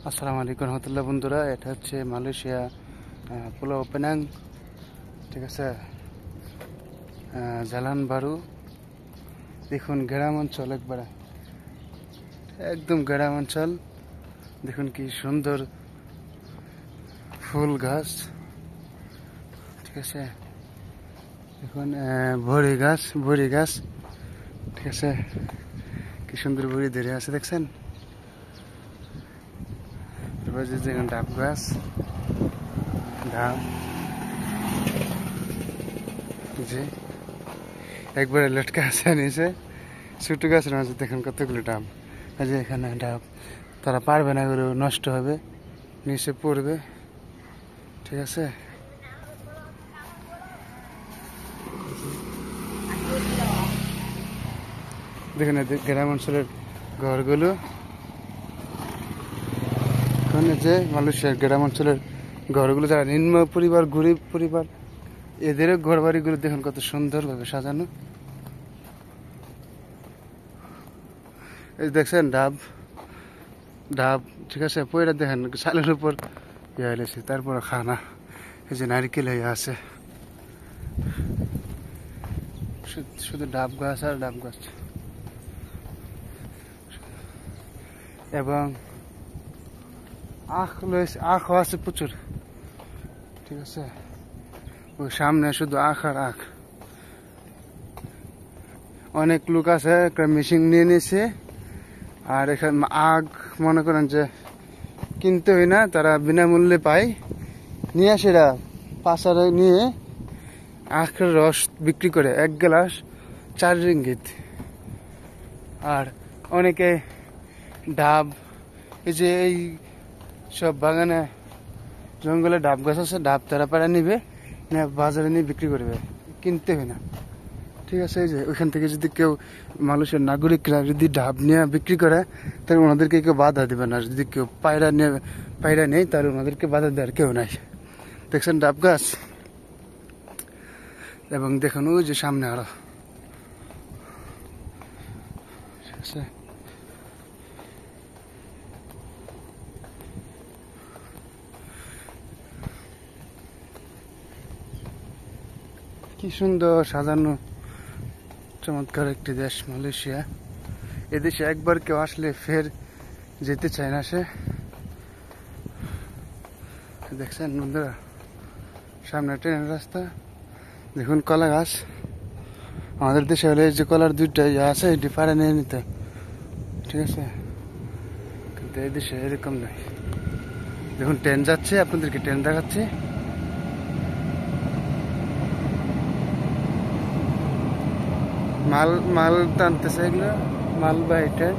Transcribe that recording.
আসসালামু আলাইকুম রহমতুল্লাহ বন্ধুরা, এটা হচ্ছে মালয়েশিয়া পুলাও পেনাং। ঠিক আছে, জালান বারু। দেখুন গ্রাম অঞ্চল, একদম গ্রাম অঞ্চল। দেখুন কি সুন্দর ফুল গাছ। ঠিক আছে, দেখুন বড়ি গাছ। ঠিক আছে, কি সুন্দর বড়ি ধরে আছে দেখছেন। এবার যে দেখুন ডাব গাছ, ডাব যে একবারে লটকা আছে নিচে। ছোট গাছের মাঝে দেখুন কতগুলো ডাব। এই যে এখানে ডাব, তারা পারবে না, এগুলো নষ্ট হবে, নিচে পড়বে। ঠিক আছে, দেখুন গ্রাম অঞ্চলের ঘরগুলো। যে মালয়েশিয়ার গ্রাম অঞ্চলের ঘরগুলো, যারা নিম্ন পরিবার, গরিব পরিবার, এদেরও ঘর বাড়িগুলো দেখুন কত সুন্দরভাবে সাজানো। এই দেখছেন ডাব ডাব। ঠিক আছে, পয়রা দেখেন চালের উপর ইয়ে হয়েছে, তারপর খানা। এই যে নারিকেল হয়ে আছে, শুধু ডাব গাছ আর ডাব গাছ। এবং আখও আছে প্রচুর। ঠিক আছে, ওই সামনে শুধু আখ আর আখ। অনেক লোক আছে, একটা মেশিন নিয়ে নিয়েছে। আর এখানে আখ মনে করেন যে কিনতে হয় না, তারা বিনামূল্যে পায়, নিয়ে আসে এরা পাচারে নিয়ে আখের রস বিক্রি করে 1 গ্লাস 4 রিঙ্গিত। আর অনেকে ডাব, এই যে এই সব বাগানে জঙ্গলে ডাব গাছ আছে, ডাব তারা পাড়া নিবে, বাজারে নিয়ে বিক্রি করবে, কিনতে হয় না। ঠিক আছে, এই যে ওইখান থেকে যদি কেউ মানুষের নাগরিকরা যদি ডাব নিয়ে বিক্রি করে, তাহলে ওনাদেরকে কেউ বাধা দেবে না। যদি কেউ পায়রা নেই, তাহলে ওনাদেরকে বাধা দেওয়ার কেউ নাই। দেখছেন ডাব গাছ। এবং দেখুন ওই যে সামনে আরো। ঠিক আছে, কি সুন্দর সাজানো, চমৎকার একটি দেশ মালয়েশিয়া। এদেশে একবার কেউ আসলে ফের যেতে চায় না সে। দেখছেন বন্ধুরা, সামনে ট্রেনের রাস্তা। দেখুন কলা গাছ। আমাদের দেশে হলে যে কলার 2টা ইয়ে আছে, এটি পাড়ে নিয়ে নিতে। ঠিক আছে, কিন্তু এই দেশে এরকম নয়। দেখুন ট্রেন যাচ্ছে, আপনাদেরকে ট্রেন দেখাচ্ছি। মাল টানতেছে, এগুলো মালবাহী ট্রেন।